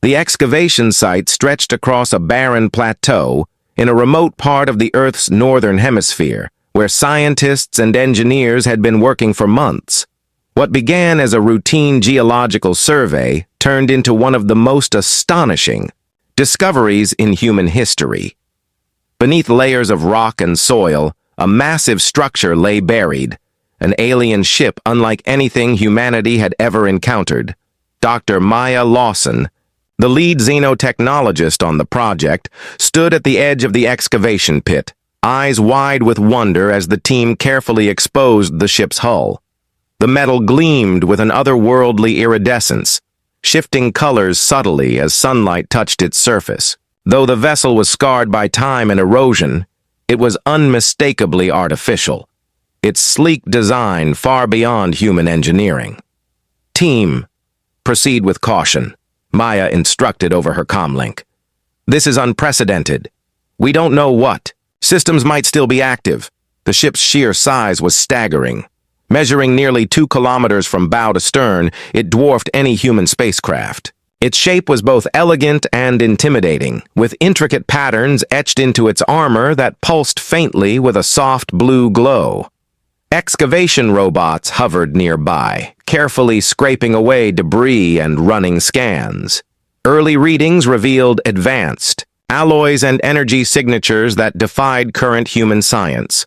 The excavation site stretched across a barren plateau in a remote part of the Earth's northern hemisphere, where scientists and engineers had been working for months. What began as a routine geological survey turned into one of the most astonishing discoveries in human history. Beneath layers of rock and soil, a massive structure lay buried, an alien ship unlike anything humanity had ever encountered. Dr. Maya Lawson, the lead xenotechnologist on the project, stood at the edge of the excavation pit, eyes wide with wonder as the team carefully exposed the ship's hull. The metal gleamed with an otherworldly iridescence, shifting colors subtly as sunlight touched its surface. Though the vessel was scarred by time and erosion, it was unmistakably artificial, its sleek design far beyond human engineering. "Team, proceed with caution," Maya instructed over her comlink. "This is unprecedented. We don't know what. Systems might still be active." The ship's sheer size was staggering. Measuring nearly 2 kilometers from bow to stern, it dwarfed any human spacecraft. Its shape was both elegant and intimidating, with intricate patterns etched into its armor that pulsed faintly with a soft blue glow. Excavation robots hovered nearby, carefully scraping away debris and running scans. Early readings revealed advanced alloys and energy signatures that defied current human science.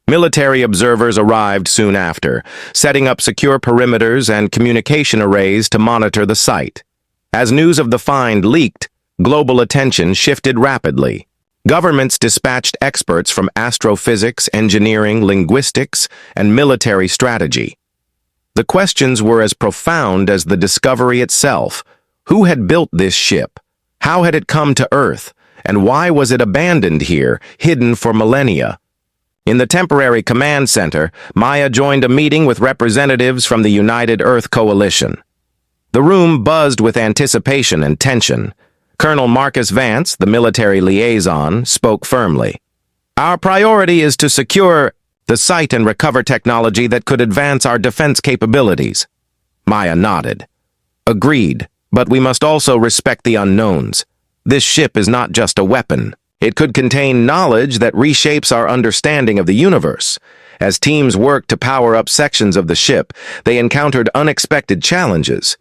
Military observers arrived soon after, setting up secure perimeters and communication arrays to monitor the site. As news of the find leaked, global attention shifted rapidly. Governments dispatched experts from astrophysics, engineering, linguistics, and military strategy. The questions were as profound as the discovery itself. Who had built this ship? How had it come to Earth? And why was it abandoned here, hidden for millennia? In the temporary command center, Maya joined a meeting with representatives from the United Earth Coalition. The room buzzed with anticipation and tension. Colonel Marcus Vance, the military liaison, spoke firmly. "Our priority is to secure the site and recover technology that could advance our defense capabilities." Maya nodded. "Agreed, but we must also respect the unknowns. This ship is not just a weapon. It could contain knowledge that reshapes our understanding of the universe." As teams worked to power up sections of the ship, they encountered unexpected challenges.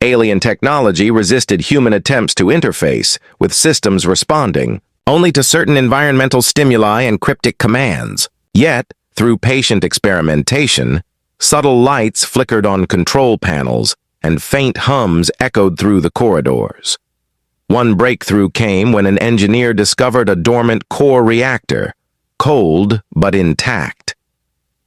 Alien technology resisted human attempts to interface, with systems responding only to certain environmental stimuli and cryptic commands. Yet, through patient experimentation, subtle lights flickered on control panels and faint hums echoed through the corridors. One breakthrough came when an engineer discovered a dormant core reactor, cold but intact.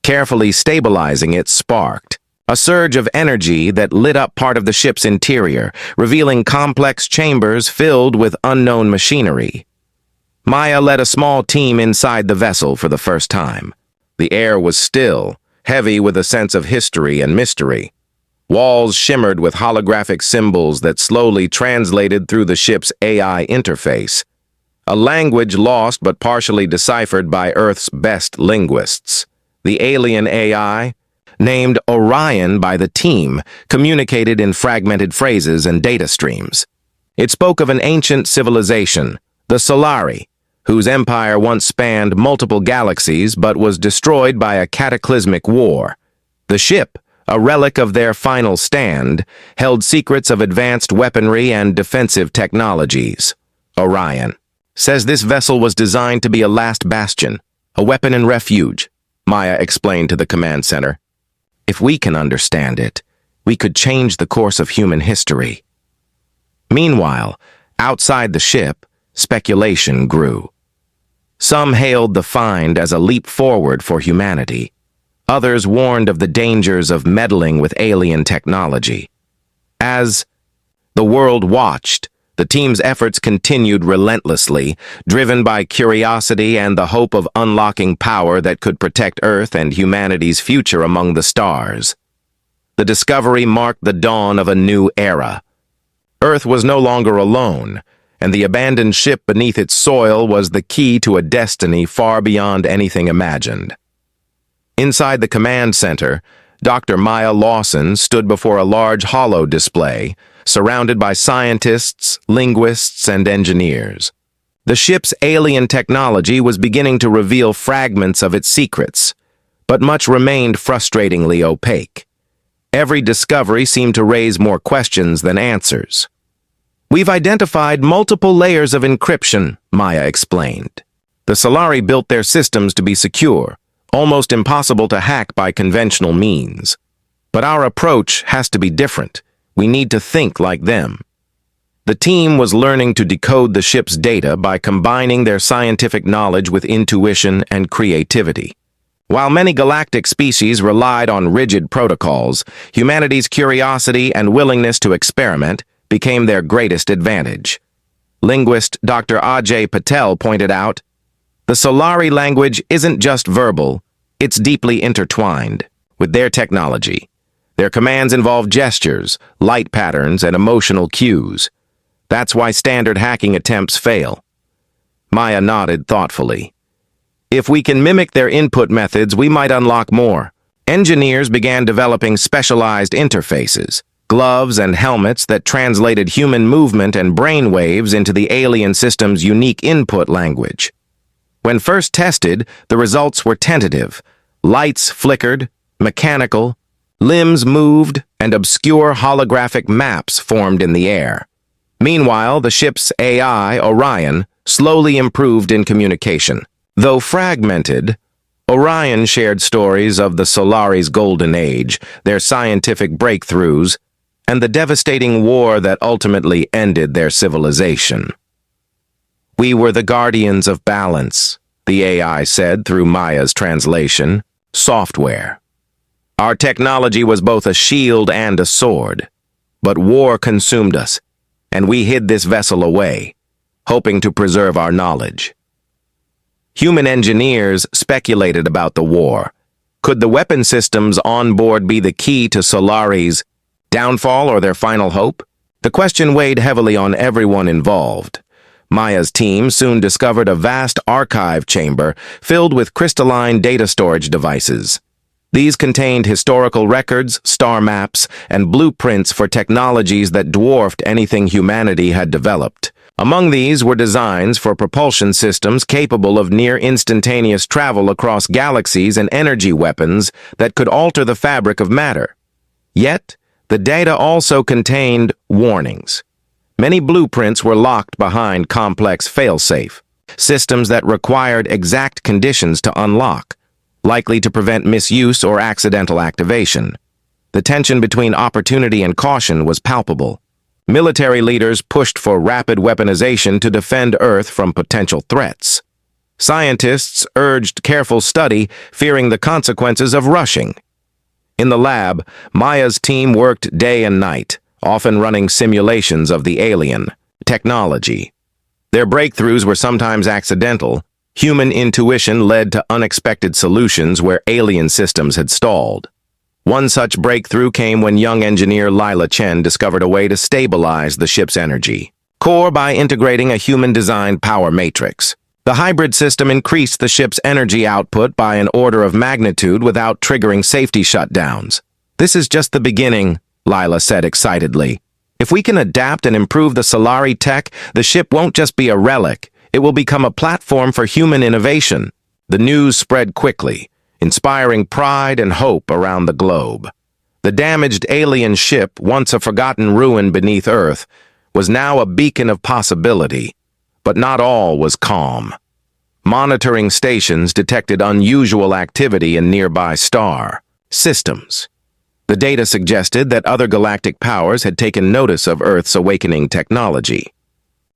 Carefully stabilizing it sparked a surge of energy that lit up part of the ship's interior, revealing complex chambers filled with unknown machinery. Maya led a small team inside the vessel for the first time. The air was still, heavy with a sense of history and mystery. Walls shimmered with holographic symbols that slowly translated through the ship's AI interface, a language lost but partially deciphered by Earth's best linguists. The alien AI, named Orion by the team, communicated in fragmented phrases and data streams. It spoke of an ancient civilization, the Solari, whose empire once spanned multiple galaxies but was destroyed by a cataclysmic war. The ship, a relic of their final stand, held secrets of advanced weaponry and defensive technologies. Orion says this vessel was designed to be a last bastion, a weapon and refuge, Maya explained to the command center. "If we can understand it, we could change the course of human history." Meanwhile, outside the ship, speculation grew. Some hailed the find as a leap forward for humanity. Others warned of the dangers of meddling with alien technology. As the world watched, the team's efforts continued relentlessly, driven by curiosity and the hope of unlocking power that could protect Earth and humanity's future among the stars. The discovery marked the dawn of a new era. Earth was no longer alone, and the abandoned ship beneath its soil was the key to a destiny far beyond anything imagined. Inside the command center, Dr. Maya Lawson stood before a large holo display, surrounded by scientists, linguists, and engineers. The ship's alien technology was beginning to reveal fragments of its secrets, but much remained frustratingly opaque. Every discovery seemed to raise more questions than answers. "We've identified multiple layers of encryption," Maya explained. "The Solari built their systems to be secure, almost impossible to hack by conventional means. But our approach has to be different. We need to think like them." The team was learning to decode the ship's data by combining their scientific knowledge with intuition and creativity. While many galactic species relied on rigid protocols, humanity's curiosity and willingness to experiment became their greatest advantage. Linguist Dr. Ajay Patel pointed out, "The Solari language isn't just verbal, it's deeply intertwined with their technology. Their commands involve gestures, light patterns, and emotional cues. That's why standard hacking attempts fail." Maya nodded thoughtfully. "If we can mimic their input methods, we might unlock more." Engineers began developing specialized interfaces, gloves and helmets that translated human movement and brain waves into the alien system's unique input language. When first tested, the results were tentative. Lights flickered, mechanical, limbs moved, and obscure holographic maps formed in the air. Meanwhile, the ship's AI, Orion, slowly improved in communication. Though fragmented, Orion shared stories of the Solari's golden age, their scientific breakthroughs, and the devastating war that ultimately ended their civilization. "We were the guardians of balance," the AI said through Maya's translation, software. "Our technology was both a shield and a sword, but war consumed us, and we hid this vessel away, hoping to preserve our knowledge." Human engineers speculated about the war. Could the weapon systems on board be the key to Solari's downfall or their final hope? The question weighed heavily on everyone involved. Maya's team soon discovered a vast archive chamber filled with crystalline data storage devices. These contained historical records, star maps, and blueprints for technologies that dwarfed anything humanity had developed. Among these were designs for propulsion systems capable of near-instantaneous travel across galaxies and energy weapons that could alter the fabric of matter. Yet, the data also contained warnings. Many blueprints were locked behind complex failsafe systems that required exact conditions to unlock, likely to prevent misuse or accidental activation. The tension between opportunity and caution was palpable. Military leaders pushed for rapid weaponization to defend Earth from potential threats. Scientists urged careful study, fearing the consequences of rushing. In the lab, Maya's team worked day and night, often running simulations of the alien technology. Their breakthroughs were sometimes accidental. Human intuition led to unexpected solutions where alien systems had stalled. One such breakthrough came when young engineer Lila Chen discovered a way to stabilize the ship's energy core by integrating a human-designed power matrix. The hybrid system increased the ship's energy output by an order of magnitude without triggering safety shutdowns. "This is just the beginning," Lila said excitedly. "If we can adapt and improve the Solari tech, the ship won't just be a relic. It will become a platform for human innovation." The news spread quickly, inspiring pride and hope around the globe. The damaged alien ship, once a forgotten ruin beneath Earth, was now a beacon of possibility. But not all was calm. Monitoring stations detected unusual activity in nearby star systems. The data suggested that other galactic powers had taken notice of Earth's awakening technology.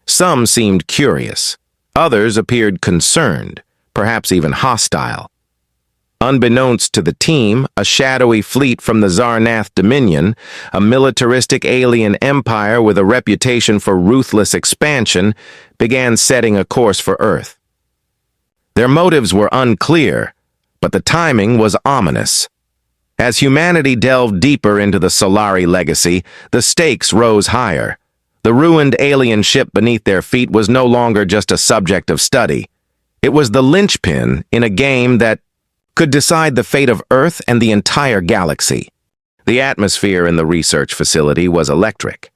Some seemed curious. Others appeared concerned, perhaps even hostile. Unbeknownst to the team, a shadowy fleet from the Zarnath Dominion, a militaristic alien empire with a reputation for ruthless expansion, began setting a course for Earth. Their motives were unclear, but the timing was ominous. As humanity delved deeper into the Solari legacy, the stakes rose higher. The ruined alien ship beneath their feet was no longer just a subject of study. It was the linchpin in a game that could decide the fate of Earth and the entire galaxy. The atmosphere in the research facility was electric.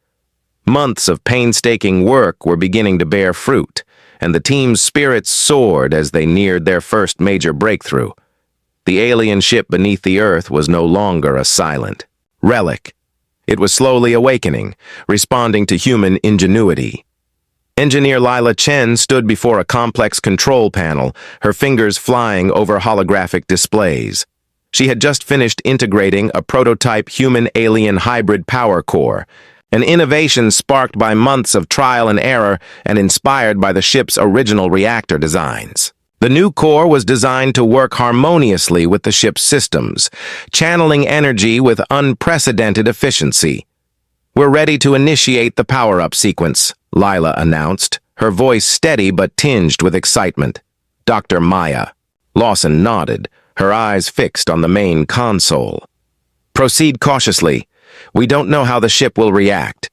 Months of painstaking work were beginning to bear fruit, and the team's spirits soared as they neared their first major breakthrough. The alien ship beneath the Earth was no longer a silent relic. It was slowly awakening, responding to human ingenuity. Engineer Lila Chen stood before a complex control panel, her fingers flying over holographic displays. She had just finished integrating a prototype human-alien hybrid power core, an innovation sparked by months of trial and error and inspired by the ship's original reactor designs. The new core was designed to work harmoniously with the ship's systems, channeling energy with unprecedented efficiency. "We're ready to initiate the power-up sequence," Lila announced, her voice steady but tinged with excitement. "Dr. Maya." Lawson nodded, her eyes fixed on the main console. "Proceed cautiously. We don't know how the ship will react."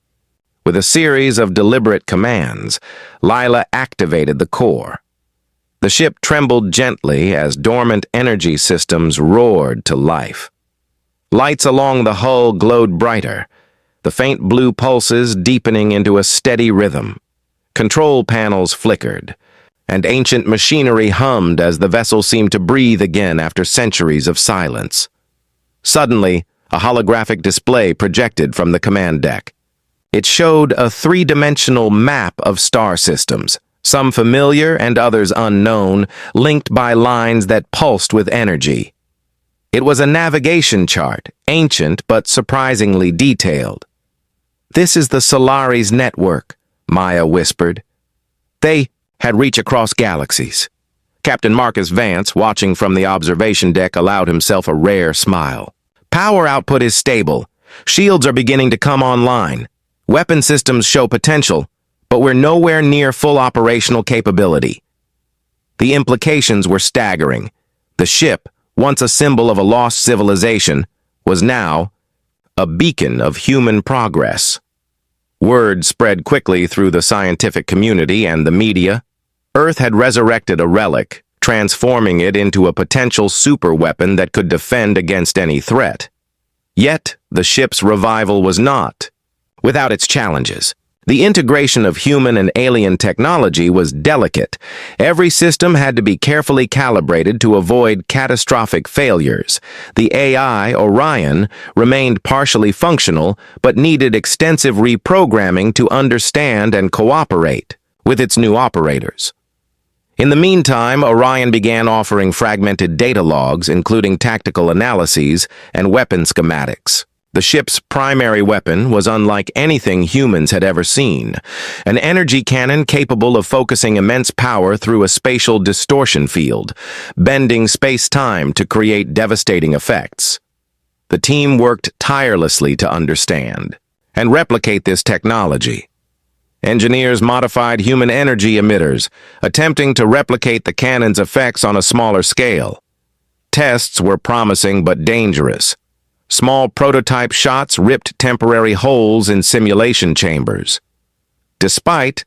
With a series of deliberate commands, Lila activated the core. The ship trembled gently as dormant energy systems roared to life. Lights along the hull glowed brighter, the faint blue pulses deepening into a steady rhythm. Control panels flickered, and ancient machinery hummed as the vessel seemed to breathe again after centuries of silence. Suddenly, a holographic display projected from the command deck. It showed a three-dimensional map of star systems, some familiar and others unknown, linked by lines that pulsed with energy. It was a navigation chart, ancient but surprisingly detailed. "This is the Solaris network," Maya whispered. They had reach across galaxies. Captain Marcus Vance, watching from the observation deck, allowed himself a rare smile. "Power output is stable. Shields are beginning to come online. Weapon systems show potential, but we're nowhere near full operational capability." The implications were staggering. The ship, once a symbol of a lost civilization, was now a beacon of human progress. Word spread quickly through the scientific community and the media. Earth had resurrected a relic, transforming it into a potential superweapon that could defend against any threat. Yet, the ship's revival was not without its challenges. The integration of human and alien technology was delicate. Every system had to be carefully calibrated to avoid catastrophic failures. The AI, Orion, remained partially functional, but needed extensive reprogramming to understand and cooperate with its new operators. In the meantime, Orion began offering fragmented data logs, including tactical analyses and weapon schematics. The ship's primary weapon was unlike anything humans had ever seen, an energy cannon capable of focusing immense power through a spatial distortion field, bending space-time to create devastating effects. The team worked tirelessly to understand and replicate this technology. Engineers modified human energy emitters, attempting to replicate the cannon's effects on a smaller scale. Tests were promising but dangerous. Small prototype shots ripped temporary holes in simulation chambers. Despite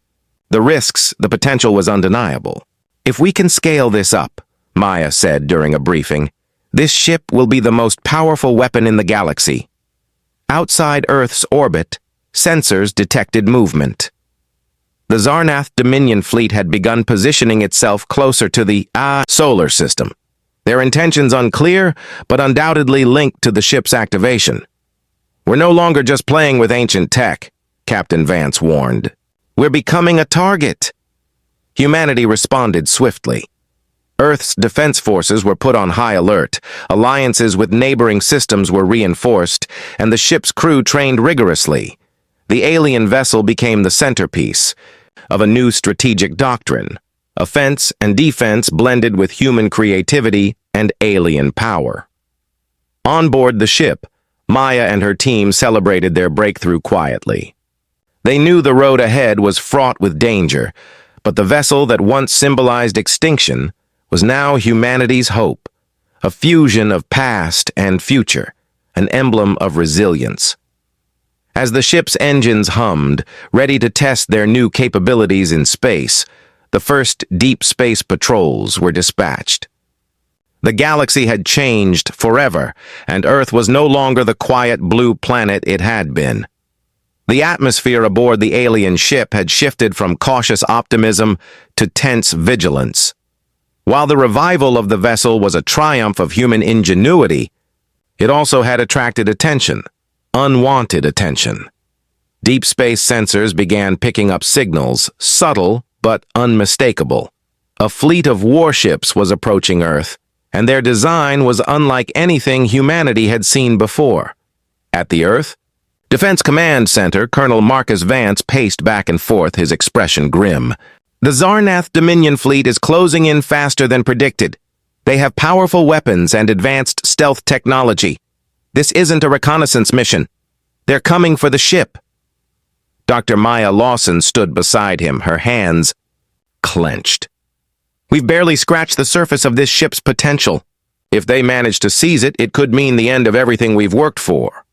the risks, the potential was undeniable. "If we can scale this up," Maya said during a briefing, "this ship will be the most powerful weapon in the galaxy." Outside Earth's orbit, sensors detected movement. The Zarnath Dominion fleet had begun positioning itself closer to the solar system. Their intentions unclear, but undoubtedly linked to the ship's activation. "We're no longer just playing with ancient tech," Captain Vance warned. "We're becoming a target." Humanity responded swiftly. Earth's defense forces were put on high alert, alliances with neighboring systems were reinforced, and the ship's crew trained rigorously. The alien vessel became the centerpiece of a new strategic doctrine. Offense and defense blended with human creativity and alien power. On board the ship, Maya and her team celebrated their breakthrough quietly. They knew the road ahead was fraught with danger, but the vessel that once symbolized extinction was now humanity's hope, a fusion of past and future, an emblem of resilience. As the ship's engines hummed, ready to test their new capabilities in space, the first deep space patrols were dispatched. The galaxy had changed forever, and Earth was no longer the quiet blue planet it had been. The atmosphere aboard the alien ship had shifted from cautious optimism to tense vigilance. While the revival of the vessel was a triumph of human ingenuity, it also had attracted attention, unwanted attention. Deep space sensors began picking up signals, subtle but unmistakable. A fleet of warships was approaching Earth, and their design was unlike anything humanity had seen before. At the Earth Defense Command Center, Colonel Marcus Vance paced back and forth, his expression grim. The Zarnath Dominion fleet is closing in faster than predicted. They have powerful weapons and advanced stealth technology. This isn't a reconnaissance mission. They're coming for the ship. Dr. Maya Lawson stood beside him, her hands clenched. We've barely scratched the surface of this ship's potential. If they manage to seize it, it could mean the end of everything we've worked for.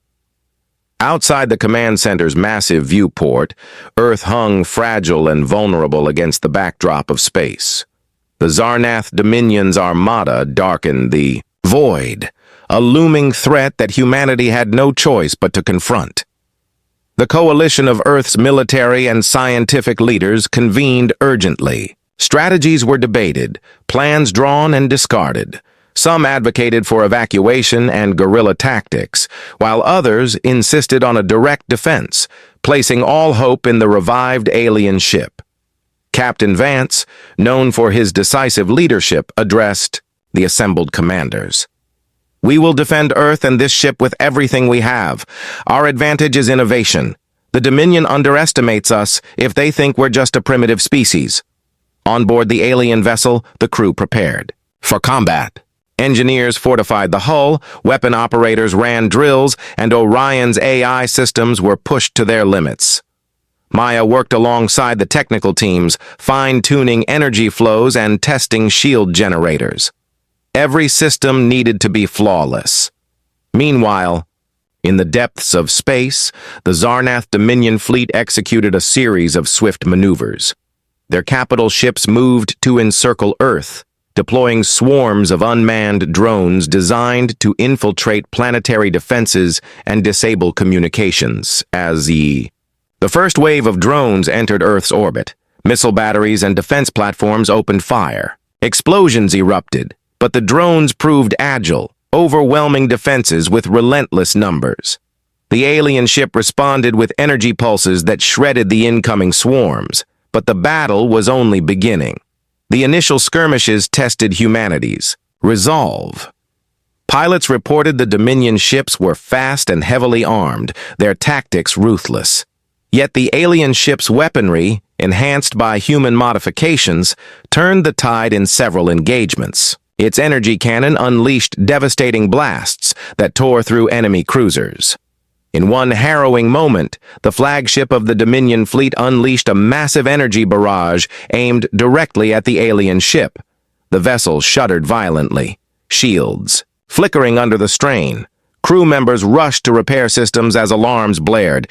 Outside the command center's massive viewport, Earth hung fragile and vulnerable against the backdrop of space. The Zarnath Dominion's armada darkened the void, a looming threat that humanity had no choice but to confront. The coalition of Earth's military and scientific leaders convened urgently. Strategies were debated, plans drawn and discarded. Some advocated for evacuation and guerrilla tactics, while others insisted on a direct defense, placing all hope in the revived alien ship. Captain Vance, known for his decisive leadership, addressed the assembled commanders. We will defend Earth and this ship with everything we have. Our advantage is innovation. The Dominion underestimates us if they think we're just a primitive species. On board the alien vessel, the crew prepared for combat. Engineers fortified the hull, weapon operators ran drills, and Orion's AI systems were pushed to their limits. Maya worked alongside the technical teams, fine-tuning energy flows and testing shield generators. Every system needed to be flawless. Meanwhile, in the depths of space, the Zarnath Dominion fleet executed a series of swift maneuvers. Their capital ships moved to encircle Earth, deploying swarms of unmanned drones designed to infiltrate planetary defenses and disable communications. As the first wave of drones entered Earth's orbit, missile batteries and defense platforms opened fire. Explosions erupted, but the drones proved agile, overwhelming defenses with relentless numbers. The alien ship responded with energy pulses that shredded the incoming swarms, but the battle was only beginning. The initial skirmishes tested humanity's resolve. Pilots reported the Dominion ships were fast and heavily armed, their tactics ruthless. Yet the alien ship's weaponry, enhanced by human modifications, turned the tide in several engagements. Its energy cannon unleashed devastating blasts that tore through enemy cruisers. In one harrowing moment, the flagship of the Dominion fleet unleashed a massive energy barrage aimed directly at the alien ship. The vessel shuddered violently, shields flickering under the strain. Crew members rushed to repair systems as alarms blared.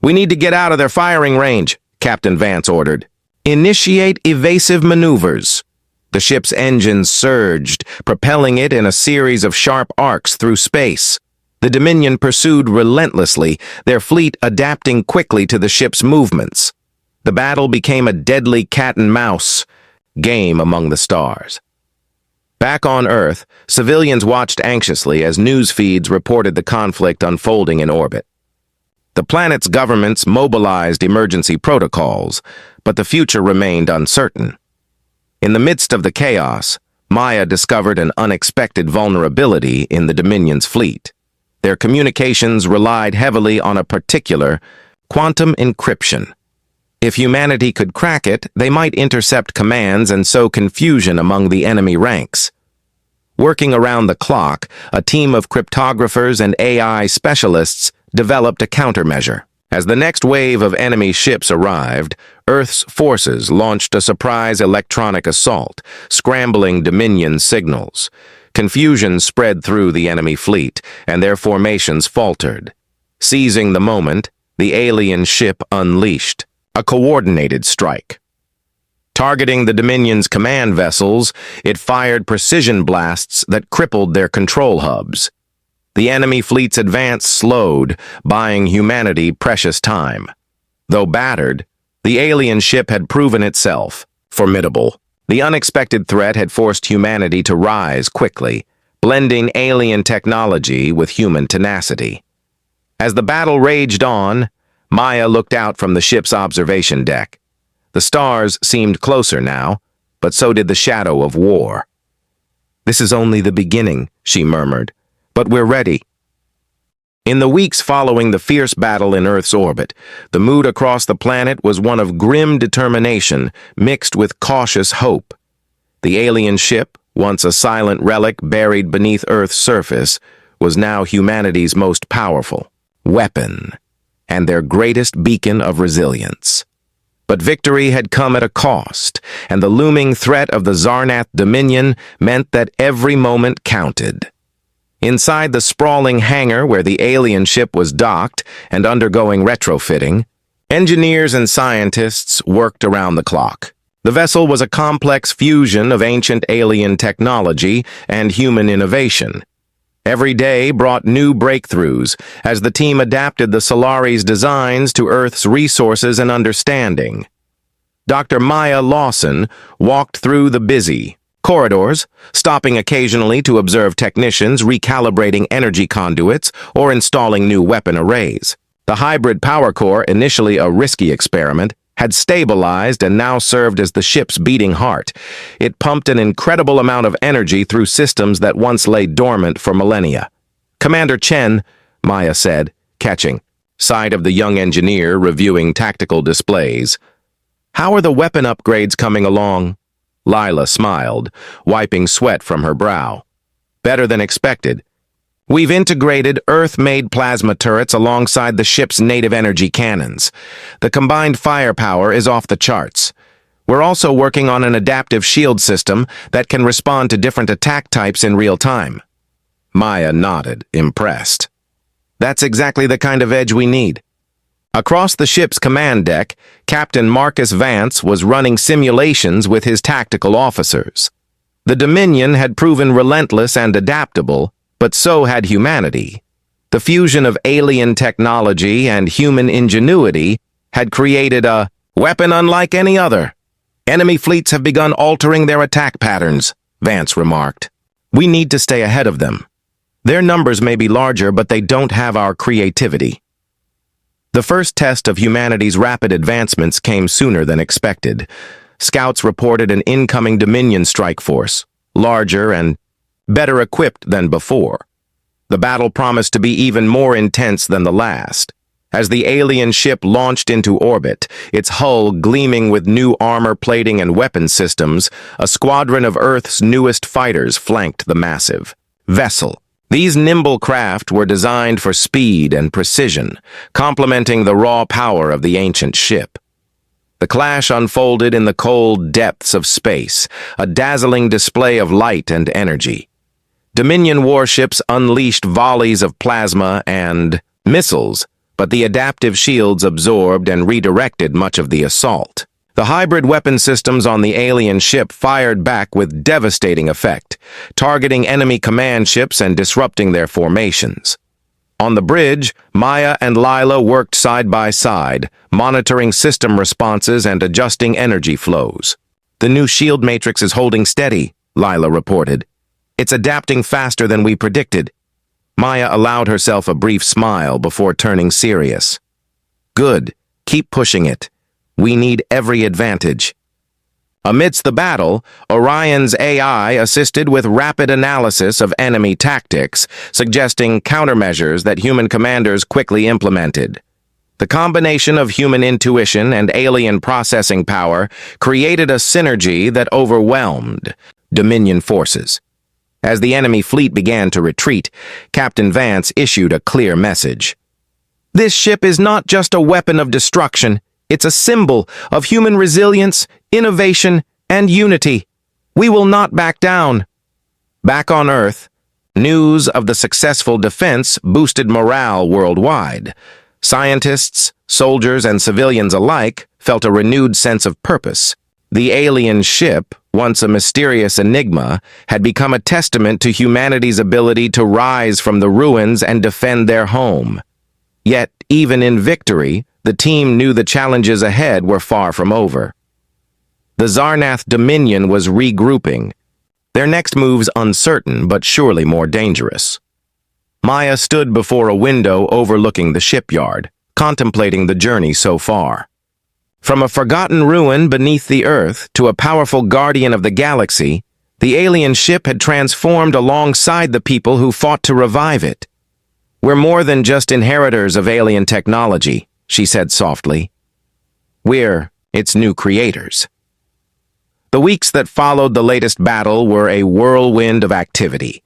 "We need to get out of their firing range," Captain Vance ordered. "Initiate evasive maneuvers." The ship's engines surged, propelling it in a series of sharp arcs through space. The Dominion pursued relentlessly, their fleet adapting quickly to the ship's movements. The battle became a deadly cat-and-mouse game among the stars. Back on Earth, civilians watched anxiously as news feeds reported the conflict unfolding in orbit. The planet's governments mobilized emergency protocols, but the future remained uncertain. In the midst of the chaos, Maya discovered an unexpected vulnerability in the Dominion's fleet. Their communications relied heavily on a particular quantum encryption. If humanity could crack it, they might intercept commands and sow confusion among the enemy ranks. Working around the clock, a team of cryptographers and AI specialists developed a countermeasure. As the next wave of enemy ships arrived, Earth's forces launched a surprise electronic assault, scrambling Dominion signals. Confusion spread through the enemy fleet, and their formations faltered. Seizing the moment, the alien ship unleashed a coordinated strike. Targeting the Dominion's command vessels, it fired precision blasts that crippled their control hubs. The enemy fleet's advance slowed, buying humanity precious time. Though battered, the alien ship had proven itself formidable. The unexpected threat had forced humanity to rise quickly, blending alien technology with human tenacity. As the battle raged on, Maya looked out from the ship's observation deck. The stars seemed closer now, but so did the shadow of war. "This is only the beginning," she murmured, "but we're ready." In the weeks following the fierce battle in Earth's orbit, the mood across the planet was one of grim determination mixed with cautious hope. The alien ship, once a silent relic buried beneath Earth's surface, was now humanity's most powerful weapon and their greatest beacon of resilience. But victory had come at a cost, and the looming threat of the Zarnath Dominion meant that every moment counted. Inside the sprawling hangar where the alien ship was docked and undergoing retrofitting, engineers and scientists worked around the clock. The vessel was a complex fusion of ancient alien technology and human innovation. Every day brought new breakthroughs as the team adapted the Solari's designs to Earth's resources and understanding. Dr. Maya Lawson walked through the busy corridors, stopping occasionally to observe technicians recalibrating energy conduits or installing new weapon arrays. The hybrid power core, initially a risky experiment, had stabilized and now served as the ship's beating heart. It pumped an incredible amount of energy through systems that once lay dormant for millennia. "Commander Chen," Maya said, catching sight of the young engineer reviewing tactical displays. "How are the weapon upgrades coming along?" Lila smiled, wiping sweat from her brow. "Better than expected. We've integrated Earth-made plasma turrets alongside the ship's native energy cannons. The combined firepower is off the charts. We're also working on an adaptive shield system that can respond to different attack types in real time." Maya nodded, impressed. "That's exactly the kind of edge we need." Across the ship's command deck, Captain Marcus Vance was running simulations with his tactical officers. The Dominion had proven relentless and adaptable, but so had humanity. The fusion of alien technology and human ingenuity had created a weapon unlike any other. "Enemy fleets have begun altering their attack patterns," Vance remarked. "We need to stay ahead of them. Their numbers may be larger, but they don't have our creativity." The first test of humanity's rapid advancements came sooner than expected. Scouts reported an incoming Dominion strike force, larger and better equipped than before. The battle promised to be even more intense than the last. As the alien ship launched into orbit, its hull gleaming with new armor plating and weapon systems, a squadron of Earth's newest fighters flanked the massive vessel. These nimble craft were designed for speed and precision, complementing the raw power of the ancient ship. The clash unfolded in the cold depths of space, a dazzling display of light and energy. Dominion warships unleashed volleys of plasma and missiles, but the adaptive shields absorbed and redirected much of the assault. The hybrid weapon systems on the alien ship fired back with devastating effect, targeting enemy command ships and disrupting their formations. On the bridge, Maya and Lila worked side by side, monitoring system responses and adjusting energy flows. "The new shield matrix is holding steady," Lila reported. "It's adapting faster than we predicted." Maya allowed herself a brief smile before turning serious. "Good. Keep pushing it. We need every advantage." Amidst the battle, Orion's AI assisted with rapid analysis of enemy tactics, suggesting countermeasures that human commanders quickly implemented. The combination of human intuition and alien processing power created a synergy that overwhelmed Dominion forces. As the enemy fleet began to retreat, Captain Vance issued a clear message. "This ship is not just a weapon of destruction. It's a symbol of human resilience, innovation, and unity. We will not back down." Back on Earth, news of the successful defense boosted morale worldwide. Scientists, soldiers, and civilians alike felt a renewed sense of purpose. The alien ship, once a mysterious enigma, had become a testament to humanity's ability to rise from the ruins and defend their home. Yet, even in victory, the team knew the challenges ahead were far from over. The Zarnath Dominion was regrouping, their next moves uncertain but surely more dangerous. Maya stood before a window overlooking the shipyard, contemplating the journey so far. From a forgotten ruin beneath the Earth to a powerful guardian of the galaxy, the alien ship had transformed alongside the people who fought to revive it. "We're more than just inheritors of alien technology," she said softly. "We're its new creators." The weeks that followed the latest battle were a whirlwind of activity.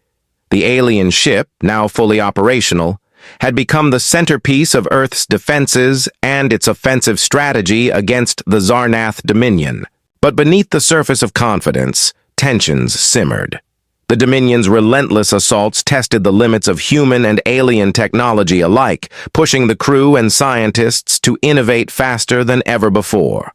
The alien ship, now fully operational, had become the centerpiece of Earth's defenses and its offensive strategy against the Zarnath Dominion. But beneath the surface of confidence, tensions simmered. The Dominion's relentless assaults tested the limits of human and alien technology alike, pushing the crew and scientists to innovate faster than ever before.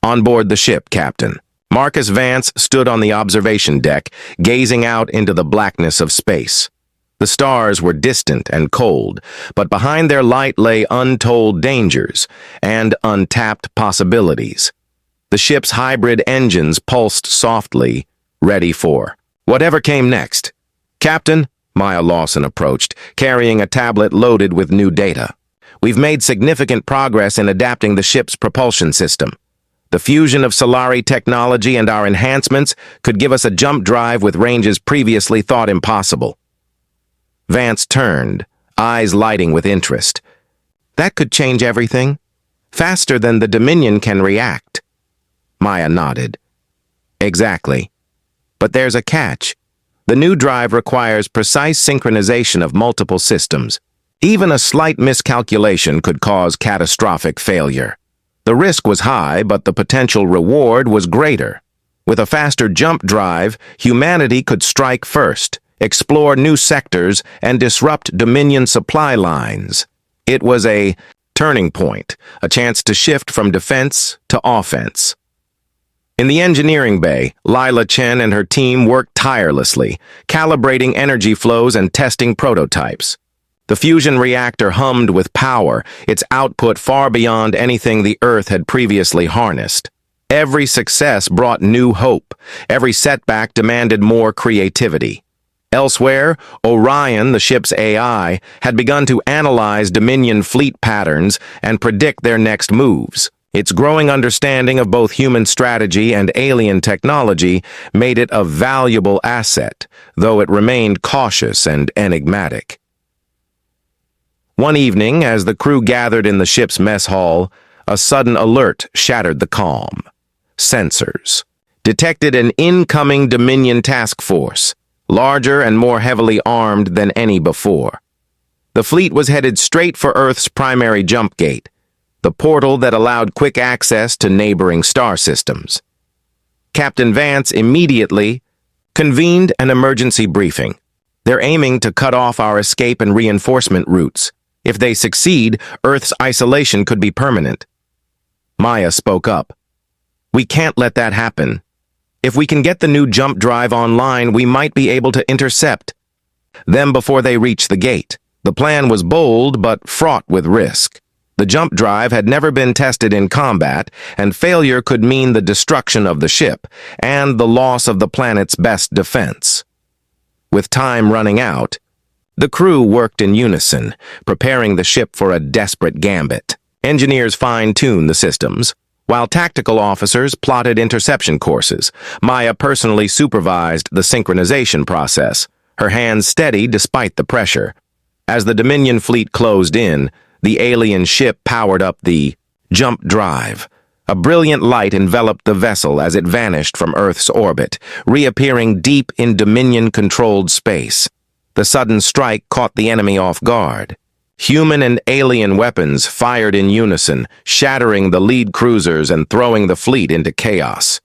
On board the ship, Captain, Marcus Vance stood on the observation deck, gazing out into the blackness of space. The stars were distant and cold, but behind their light lay untold dangers and untapped possibilities. The ship's hybrid engines pulsed softly, ready for whatever came next. "Captain," Maya Lawson approached, carrying a tablet loaded with new data. "We've made significant progress in adapting the ship's propulsion system. The fusion of Solari technology and our enhancements could give us a jump drive with ranges previously thought impossible." Vance turned, eyes lighting with interest. "That could change everything. Faster than the Dominion can react." Maya nodded. "Exactly. But there's a catch. The new drive requires precise synchronization of multiple systems. Even a slight miscalculation could cause catastrophic failure. The risk was high, but the potential reward was greater. With a faster jump drive, humanity could strike first, explore new sectors, and disrupt Dominion supply lines. It was a turning point, a chance to shift from defense to offense. In the engineering bay, Lila Chen and her team worked tirelessly, calibrating energy flows and testing prototypes. The fusion reactor hummed with power, its output far beyond anything the Earth had previously harnessed. Every success brought new hope. Every setback demanded more creativity. Elsewhere, Orion, the ship's AI, had begun to analyze Dominion fleet patterns and predict their next moves. Its growing understanding of both human strategy and alien technology made it a valuable asset, though it remained cautious and enigmatic. One evening, as the crew gathered in the ship's mess hall, a sudden alert shattered the calm. Sensors detected an incoming Dominion task force, larger and more heavily armed than any before. The fleet was headed straight for Earth's primary jump gate, the portal that allowed quick access to neighboring star systems. Captain Vance immediately convened an emergency briefing. "They're aiming to cut off our escape and reinforcement routes. If they succeed, Earth's isolation could be permanent." Maya spoke up. "We can't let that happen. If we can get the new jump drive online, we might be able to intercept them before they reach the gate." The plan was bold but fraught with risk. The jump drive had never been tested in combat, and failure could mean the destruction of the ship and the loss of the planet's best defense. With time running out, the crew worked in unison, preparing the ship for a desperate gambit. Engineers fine-tuned the systems, while tactical officers plotted interception courses. Maya personally supervised the synchronization process, her hands steady despite the pressure. As the Dominion fleet closed in, the alien ship powered up the jump drive. A brilliant light enveloped the vessel as it vanished from Earth's orbit, reappearing deep in Dominion-controlled space. The sudden strike caught the enemy off guard. Human and alien weapons fired in unison, shattering the lead cruisers and throwing the fleet into chaos.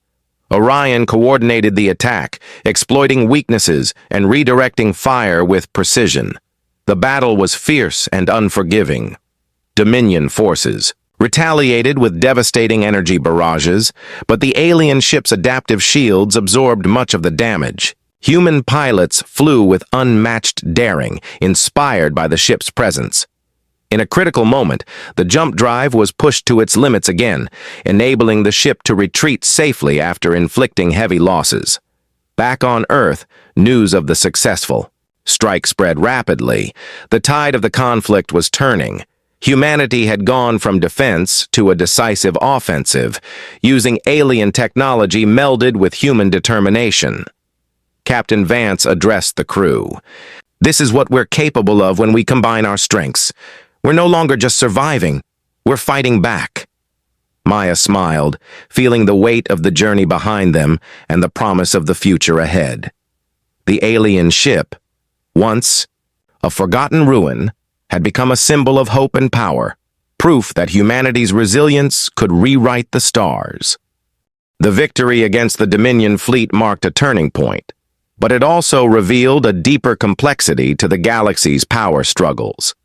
Orion coordinated the attack, exploiting weaknesses and redirecting fire with precision. The battle was fierce and unforgiving. Dominion forces, retaliated with devastating energy barrages, but the alien ship's adaptive shields absorbed much of the damage. Human pilots flew with unmatched daring, inspired by the ship's presence. In a critical moment, the jump drive was pushed to its limits again, enabling the ship to retreat safely after inflicting heavy losses. Back on Earth, news of the successful strike spread rapidly. The tide of the conflict was turning. Humanity had gone from defense to a decisive offensive, using alien technology melded with human determination. Captain Vance addressed the crew. "This is what we're capable of when we combine our strengths. We're no longer just surviving, we're fighting back." Maya smiled, feeling the weight of the journey behind them and the promise of the future ahead. The alien ship, once a forgotten ruin, had become a symbol of hope and power, proof that humanity's resilience could rewrite the stars. The victory against the Dominion fleet marked a turning point, but it also revealed a deeper complexity to the galaxy's power struggles.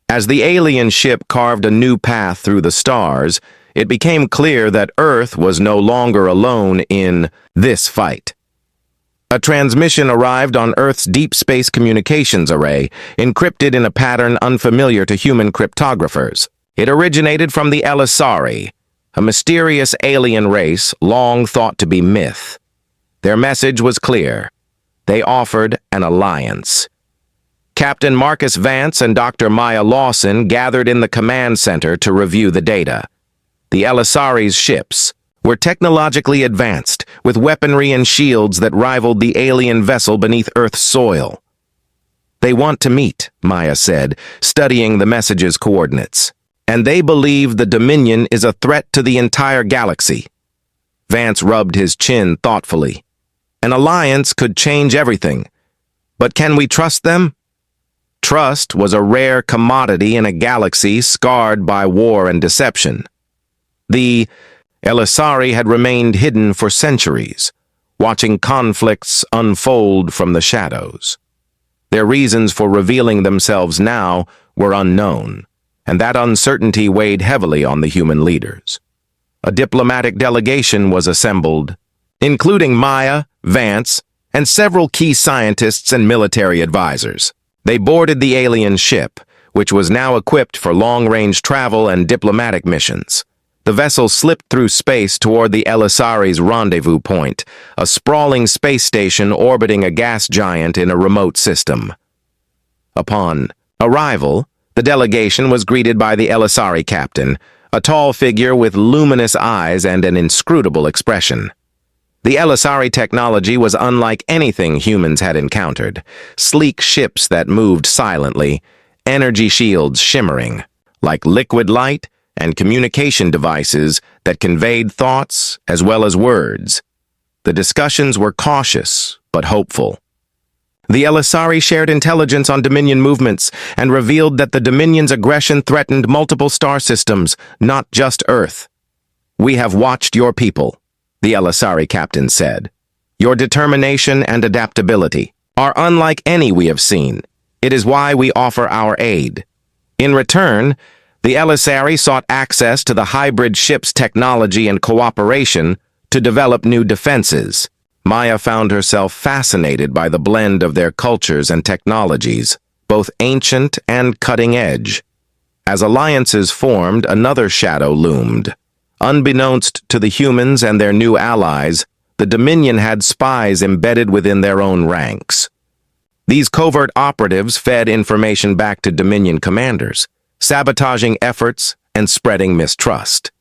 As the alien ship carved a new path through the stars, it became clear that Earth was no longer alone in this fight. A transmission arrived on Earth's deep space communications array, encrypted in a pattern unfamiliar to human cryptographers. It originated from the Elisari, a mysterious alien race long thought to be myth. Their message was clear. They offered an alliance. Captain Marcus Vance and Dr. Maya Lawson gathered in the command center to review the data. The Elisari's ships were technologically advanced, with weaponry and shields that rivaled the alien vessel beneath Earth's soil. "They want to meet," Maya said, studying the message's coordinates. "And they believe the Dominion is a threat to the entire galaxy." Vance rubbed his chin thoughtfully. "An alliance could change everything. But can we trust them?" Trust was a rare commodity in a galaxy scarred by war and deception. The Elisari had remained hidden for centuries, watching conflicts unfold from the shadows. Their reasons for revealing themselves now were unknown, and that uncertainty weighed heavily on the human leaders. A diplomatic delegation was assembled, including Maya, Vance, and several key scientists and military advisors. They boarded the alien ship, which was now equipped for long-range travel and diplomatic missions. The vessel slipped through space toward the Elisari's rendezvous point, a sprawling space station orbiting a gas giant in a remote system. Upon arrival, the delegation was greeted by the Elisari captain, a tall figure with luminous eyes and an inscrutable expression. The Elisari technology was unlike anything humans had encountered. Sleek ships that moved silently, energy shields shimmering, like liquid light, and communication devices that conveyed thoughts as well as words. The discussions were cautious, but hopeful. The Elisari shared intelligence on Dominion movements and revealed that the Dominion's aggression threatened multiple star systems, not just Earth. "We have watched your people," the Elisari captain said. "Your determination and adaptability are unlike any we have seen. It is why we offer our aid." In return, the Elisari sought access to the hybrid ship's technology and cooperation to develop new defenses. Maya found herself fascinated by the blend of their cultures and technologies, both ancient and cutting-edge. As alliances formed, another shadow loomed. Unbeknownst to the humans and their new allies, the Dominion had spies embedded within their own ranks. These covert operatives fed information back to Dominion commanders, sabotaging efforts and spreading mistrust.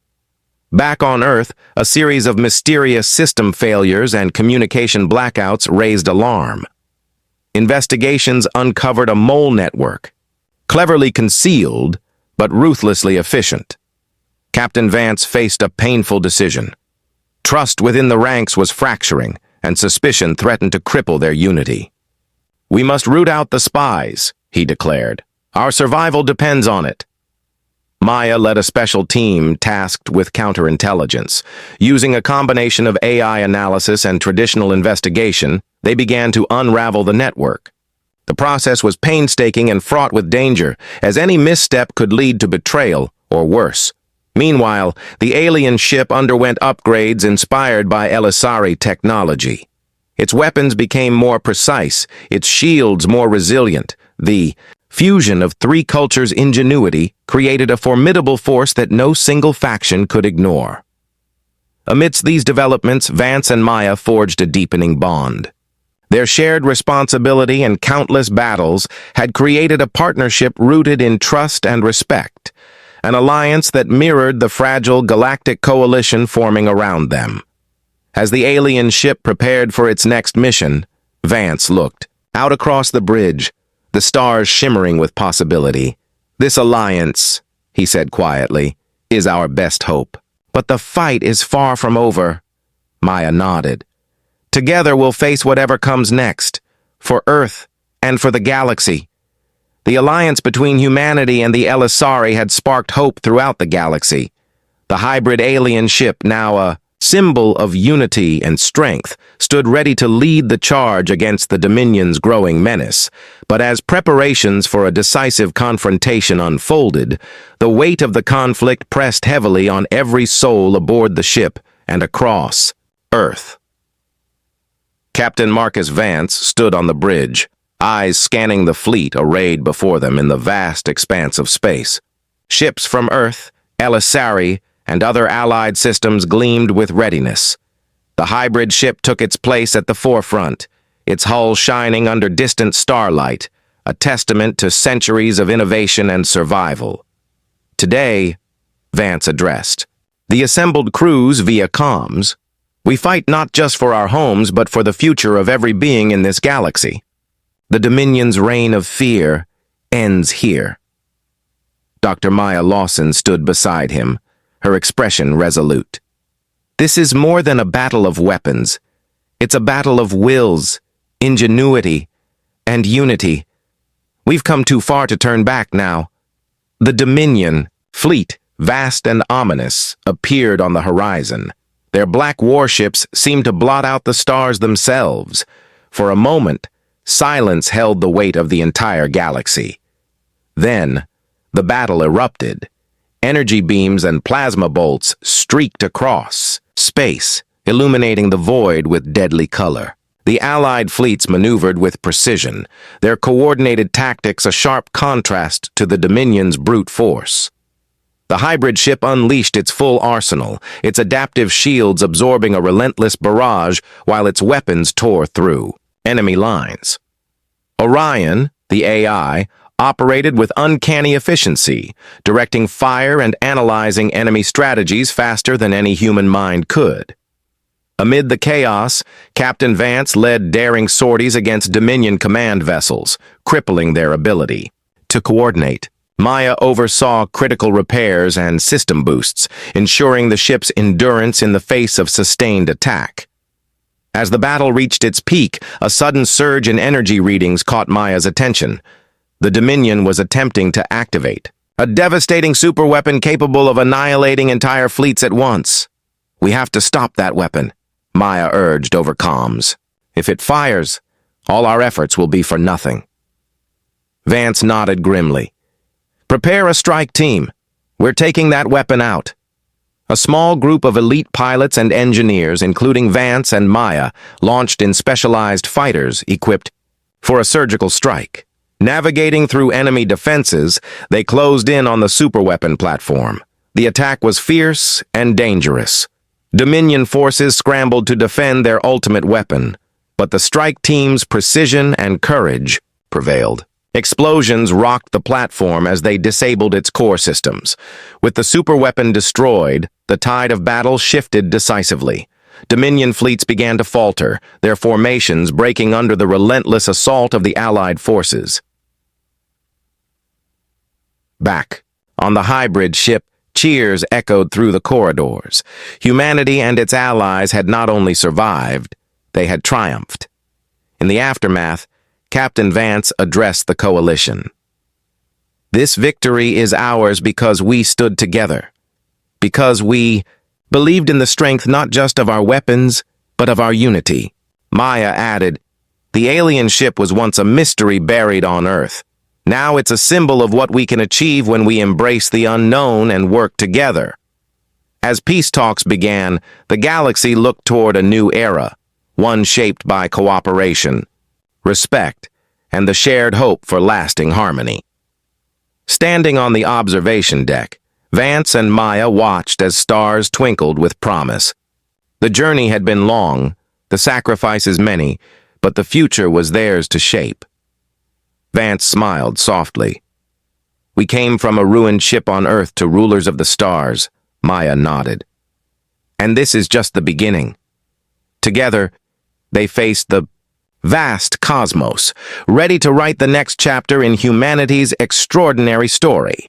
Back on Earth, a series of mysterious system failures and communication blackouts raised alarm. Investigations uncovered a mole network, cleverly concealed but ruthlessly efficient. Captain Vance faced a painful decision. Trust within the ranks was fracturing, and suspicion threatened to cripple their unity. "We must root out the spies," he declared. "Our survival depends on it." Maya led a special team tasked with counterintelligence. Using a combination of AI analysis and traditional investigation, they began to unravel the network. The process was painstaking and fraught with danger, as any misstep could lead to betrayal or worse, Meanwhile, the alien ship underwent upgrades inspired by Elisari technology. Its weapons became more precise, its shields more resilient. The fusion of three cultures' ingenuity created a formidable force that no single faction could ignore. Amidst these developments, Vance and Maya forged a deepening bond. Their shared responsibility and countless battles had created a partnership rooted in trust and respect, an alliance that mirrored the fragile galactic coalition forming around them. As the alien ship prepared for its next mission, Vance looked out across the bridge, the stars shimmering with possibility. "This alliance," he said quietly, "is our best hope. But the fight is far from over." Maya nodded. "Together we'll face whatever comes next, for Earth and for the galaxy." The alliance between humanity and the Elisari had sparked hope throughout the galaxy. The hybrid alien ship, now a symbol of unity and strength, stood ready to lead the charge against the Dominion's growing menace. But as preparations for a decisive confrontation unfolded, the weight of the conflict pressed heavily on every soul aboard the ship and across Earth. Captain Marcus Vance stood on the bridge, eyes scanning the fleet arrayed before them in the vast expanse of space. Ships from Earth, Elisari, and other allied systems gleamed with readiness. The hybrid ship took its place at the forefront, its hull shining under distant starlight, a testament to centuries of innovation and survival. "Today," Vance addressed, "the assembled crews via comms, we fight not just for our homes but for the future of every being in this galaxy. The Dominion's reign of fear ends here." Dr. Maya Lawson stood beside him, her expression resolute. "This is more than a battle of weapons. It's a battle of wills, ingenuity, and unity. We've come too far to turn back now." The Dominion fleet, vast and ominous, appeared on the horizon. Their black warships seemed to blot out the stars themselves. For a moment, silence held the weight of the entire galaxy. Then, the battle erupted. Energy beams and plasma bolts streaked across space, illuminating the void with deadly color. The Allied fleets maneuvered with precision, their coordinated tactics a sharp contrast to the Dominion's brute force. The hybrid ship unleashed its full arsenal, its adaptive shields absorbing a relentless barrage while its weapons tore through enemy lines. Orion, the AI, operated with uncanny efficiency, directing fire and analyzing enemy strategies faster than any human mind could. Amid the chaos, Captain Vance led daring sorties against Dominion command vessels, crippling their ability to coordinate. Maya oversaw critical repairs and system boosts, ensuring the ship's endurance in the face of sustained attack. As the battle reached its peak, a sudden surge in energy readings caught Maya's attention. The Dominion was attempting to activate a devastating superweapon capable of annihilating entire fleets at once. "We have to stop that weapon," Maya urged over comms. "If it fires, all our efforts will be for nothing." Vance nodded grimly. "Prepare a strike team. We're taking that weapon out." A small group of elite pilots and engineers, including Vance and Maya, launched in specialized fighters equipped for a surgical strike. Navigating through enemy defenses, they closed in on the superweapon platform. The attack was fierce and dangerous. Dominion forces scrambled to defend their ultimate weapon, but the strike team's precision and courage prevailed. Explosions rocked the platform as they disabled its core systems. With the superweapon destroyed, the tide of battle shifted decisively. Dominion fleets began to falter, their formations breaking under the relentless assault of the Allied forces. Back on the hybrid ship, cheers echoed through the corridors. Humanity and its allies had not only survived, they had triumphed. In the aftermath, Captain Vance addressed the coalition. "This victory is ours because we stood together, because we believed in the strength not just of our weapons, but of our unity." Maya added, "The alien ship was once a mystery buried on Earth. Now it's a symbol of what we can achieve when we embrace the unknown and work together." As peace talks began, the galaxy looked toward a new era, one shaped by cooperation, respect, and the shared hope for lasting harmony. Standing on the observation deck, Vance and Maya watched as stars twinkled with promise. The journey had been long, the sacrifices many, but the future was theirs to shape. Vance smiled softly. "We came from a ruined ship on Earth to rulers of the stars," Maya nodded. "And this is just the beginning." Together, they faced the vast cosmos, ready to write the next chapter in humanity's extraordinary story.